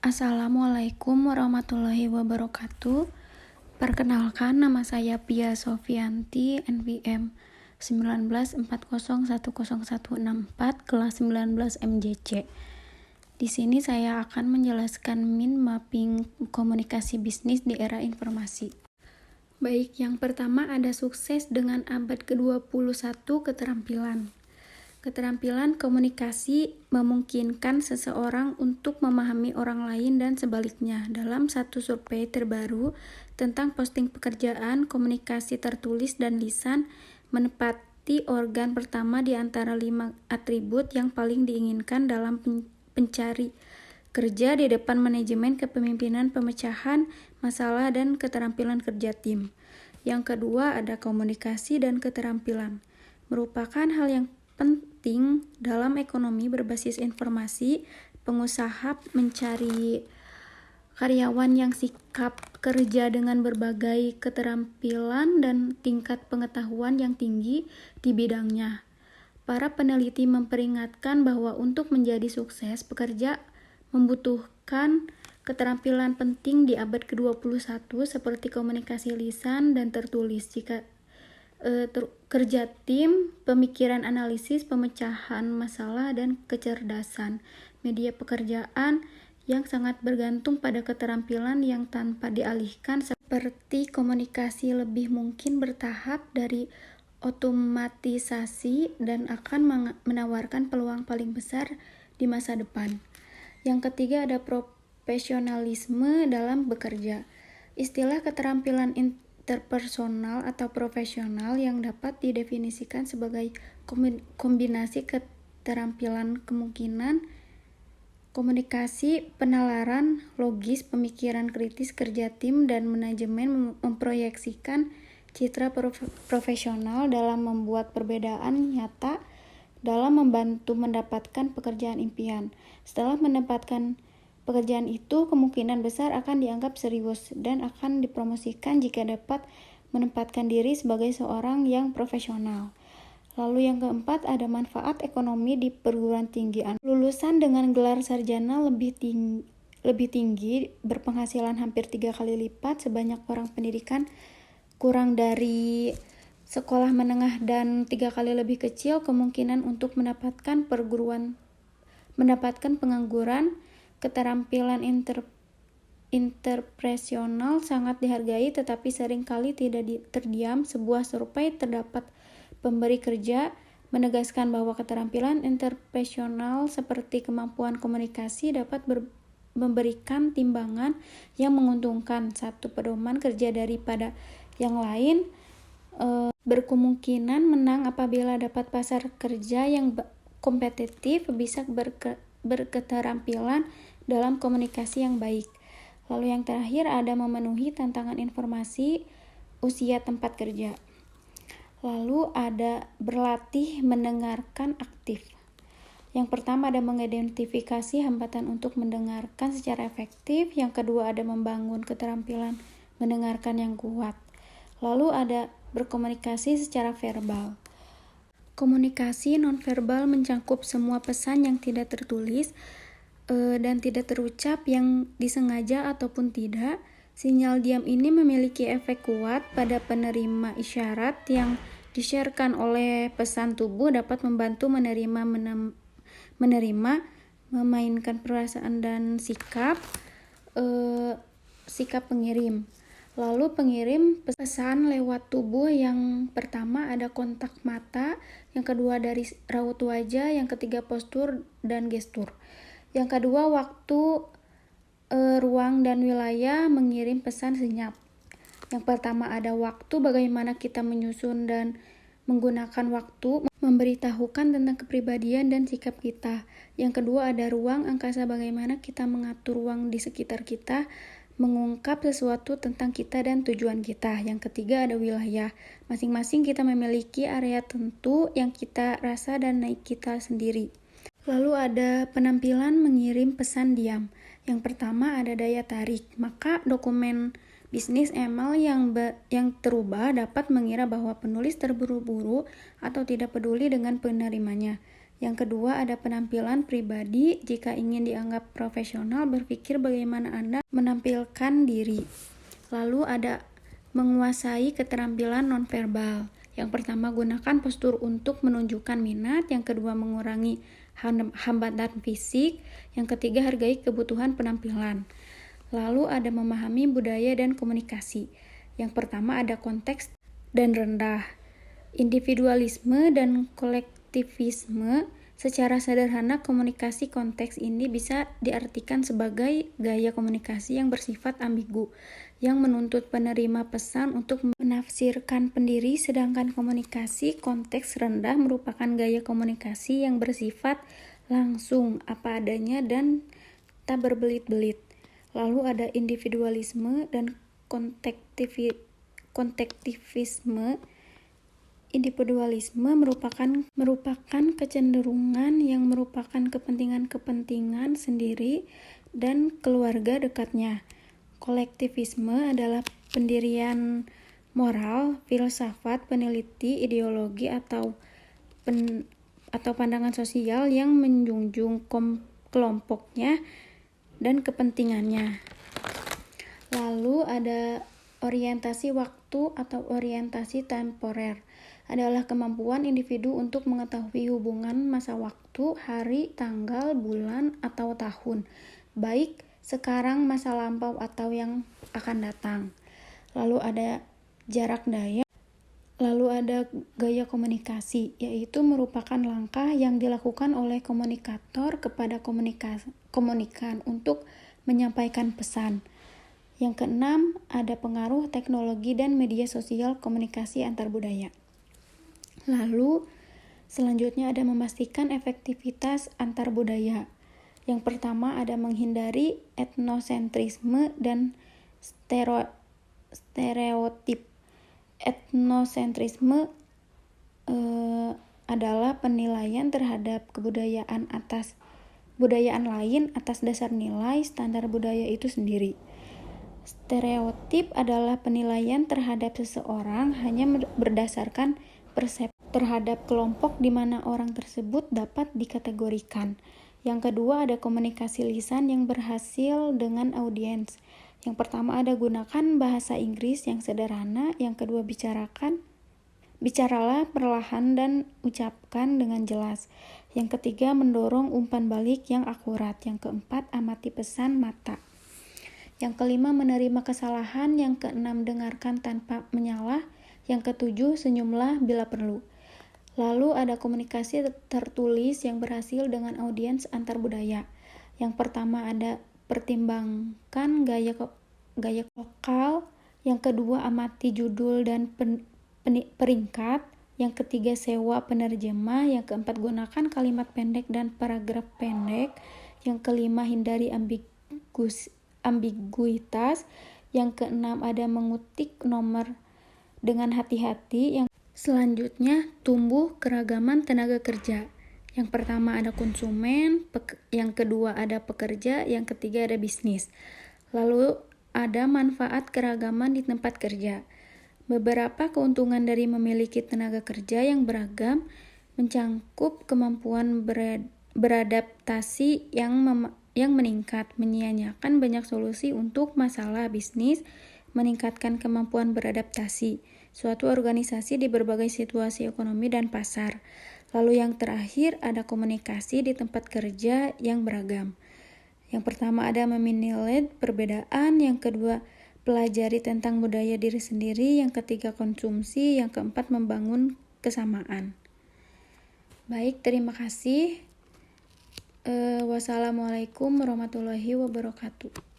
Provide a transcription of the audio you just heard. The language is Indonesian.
Assalamualaikum warahmatullahi wabarakatuh. Perkenalkan, nama saya Pia Sofianti, NPM 19401014 kelas 19 MJC. Di sini saya akan menjelaskan mind mapping komunikasi bisnis di era informasi. Baik, yang pertama ada sukses dengan abad ke-21 keterampilan. Keterampilan komunikasi memungkinkan seseorang untuk memahami orang lain dan sebaliknya. Dalam satu survei terbaru tentang posting pekerjaan, komunikasi tertulis dan lisan menempati organ pertama di antara 5 atribut yang paling diinginkan dalam pencari kerja di depan manajemen kepemimpinan, pemecahan masalah, dan keterampilan kerja tim. Yang kedua ada komunikasi dan keterampilan. Merupakan hal yang penting dalam ekonomi berbasis informasi. Pengusaha mencari karyawan yang sikap kerja dengan berbagai keterampilan dan tingkat pengetahuan yang tinggi di bidangnya. Para peneliti memperingatkan bahwa untuk menjadi sukses, pekerja membutuhkan keterampilan penting di abad ke-21 seperti komunikasi lisan dan tertulis. Jika kerja tim, pemikiran analisis, pemecahan masalah, dan kecerdasan media pekerjaan yang sangat bergantung pada keterampilan yang tanpa dialihkan seperti komunikasi lebih mungkin bertahap dari otomatisasi dan akan menawarkan peluang paling besar di masa depan. Yang ketiga ada profesionalisme dalam bekerja. Istilah keterampilan interpersonal atau profesional yang dapat didefinisikan sebagai kombinasi keterampilan kemungkinan komunikasi, penalaran logis, pemikiran kritis, kerja tim, dan manajemen memproyeksikan citra profesional dalam membuat perbedaan nyata dalam membantu mendapatkan pekerjaan impian. Setelah mendapatkan pekerjaan itu kemungkinan besar akan dianggap serius dan akan dipromosikan jika dapat menempatkan diri sebagai seorang yang profesional. Lalu yang keempat ada manfaat ekonomi di perguruan tinggi. Lulusan dengan gelar sarjana lebih tinggi berpenghasilan hampir 3 kali lipat sebanyak orang pendidikan kurang dari sekolah menengah dan 3 kali lebih kecil kemungkinan untuk mendapatkan pengangguran. Keterampilan interpersonal sangat dihargai tetapi seringkali tidak terdiam. Sebuah survei terdapat pemberi kerja menegaskan bahwa keterampilan interpersonal seperti kemampuan komunikasi dapat memberikan timbangan yang menguntungkan satu pedoman kerja daripada yang lain. Berkemungkinan menang apabila dapat pasar kerja yang kompetitif, bisa berketerampilan dalam komunikasi yang baik. Lalu yang terakhir ada memenuhi tantangan informasi usia tempat kerja. Lalu ada berlatih mendengarkan aktif. Yang pertama ada mengidentifikasi hambatan untuk mendengarkan secara efektif. Yang kedua ada membangun keterampilan mendengarkan yang kuat. Lalu ada berkomunikasi secara verbal. Komunikasi nonverbal mencakup semua pesan yang tidak tertulis dan tidak terucap yang disengaja ataupun tidak. Sinyal diam ini memiliki efek kuat pada penerima isyarat yang di-sharekan oleh pesan tubuh dapat membantu menerima, memainkan perasaan dan sikap pengirim. Lalu pengirim pesan lewat tubuh. Yang pertama ada kontak mata, yang kedua dari raut wajah, yang ketiga postur dan gestur. Yang kedua waktu, ruang dan wilayah mengirim pesan senyap. Yang pertama ada waktu, bagaimana kita menyusun dan menggunakan waktu, memberitahukan tentang kepribadian dan sikap kita. Yang kedua ada ruang, angkasa, bagaimana kita mengatur ruang di sekitar kita, mengungkap sesuatu tentang kita dan tujuan kita. Yang ketiga ada wilayah, masing-masing kita memiliki area tentu yang kita rasa dan naik kita sendiri. Lalu ada penampilan mengirim pesan diam. Yang pertama ada daya tarik, maka dokumen bisnis email yang terubah dapat mengira bahwa penulis terburu-buru atau tidak peduli dengan penerimanya. Yang kedua ada penampilan pribadi. Jika ingin dianggap profesional, berpikir bagaimana Anda menampilkan diri. Lalu ada menguasai keterampilan nonverbal. Yang pertama, gunakan postur untuk menunjukkan minat. Yang kedua, mengurangi hambatan fisik. Yang ketiga, hargai kebutuhan penampilan. Lalu ada memahami budaya dan komunikasi. Yang pertama ada konteks dan rendah. Individualisme dan kolektivisme. Secara sederhana, komunikasi konteks ini bisa diartikan sebagai gaya komunikasi yang bersifat ambigu, yang menuntut penerima pesan untuk menafsirkan pendiri, sedangkan komunikasi konteks rendah merupakan gaya komunikasi yang bersifat langsung, apa adanya, dan tak berbelit-belit. Lalu ada individualisme dan kontektivisme. Individualisme merupakan kecenderungan yang merupakan kepentingan sendiri dan keluarga dekatnya. Kolektivisme adalah pendirian moral, filsafat, peneliti, ideologi atau pandangan sosial yang menjunjung kelompoknya dan kepentingannya. Lalu ada orientasi waktu atau orientasi temporer. Adalah kemampuan individu untuk mengetahui hubungan masa waktu, hari, tanggal, bulan, atau tahun, baik sekarang, masa lampau, atau yang akan datang. Lalu ada jarak daya. Lalu ada gaya komunikasi, yaitu merupakan langkah yang dilakukan oleh komunikator kepada komunikan untuk menyampaikan pesan. Yang keenam, ada pengaruh teknologi dan media sosial komunikasi antar budaya. Lalu, selanjutnya ada memastikan efektivitas antar budaya. Yang pertama ada menghindari etnosentrisme dan stereotip. Etnosentrisme adalah penilaian terhadap kebudayaan lain atas dasar nilai standar budaya itu sendiri. Stereotip adalah penilaian terhadap seseorang hanya berdasarkan persepsi terhadap kelompok di mana orang tersebut dapat dikategorikan. Yang kedua ada komunikasi lisan yang berhasil dengan audiens. Yang pertama ada gunakan bahasa Inggris yang sederhana. Yang kedua bicaralah perlahan dan ucapkan dengan jelas. Yang ketiga mendorong umpan balik yang akurat. Yang keempat amati pesan mata. Yang kelima menerima kesalahan. Yang keenam dengarkan tanpa menyalah. Yang ketujuh senyumlah bila perlu. Lalu ada komunikasi tertulis yang berhasil dengan audiens antar budaya. Yang pertama ada pertimbangkan gaya lokal. Yang kedua amati judul dan peringkat. Yang ketiga sewa penerjemah. Yang keempat gunakan kalimat pendek dan paragraf pendek. Yang kelima hindari ambiguitas. Yang keenam ada mengutik nomor dengan hati-hati. Yang selanjutnya, tumbuh keragaman tenaga kerja. Yang pertama ada konsumen, yang kedua ada pekerja, yang ketiga ada bisnis. Lalu ada manfaat keragaman di tempat kerja. Beberapa keuntungan dari memiliki tenaga kerja yang beragam mencangkup kemampuan beradaptasi yang meningkat, menyediakan banyak solusi untuk masalah bisnis, meningkatkan kemampuan beradaptasi suatu organisasi di berbagai situasi ekonomi dan pasar. Lalu yang terakhir ada komunikasi di tempat kerja yang beragam. Yang pertama ada meminilai perbedaan, yang kedua pelajari tentang budaya diri sendiri, yang ketiga konsumsi, yang keempat membangun kesamaan. Baik, terima kasih. Wassalamualaikum warahmatullahi wabarakatuh.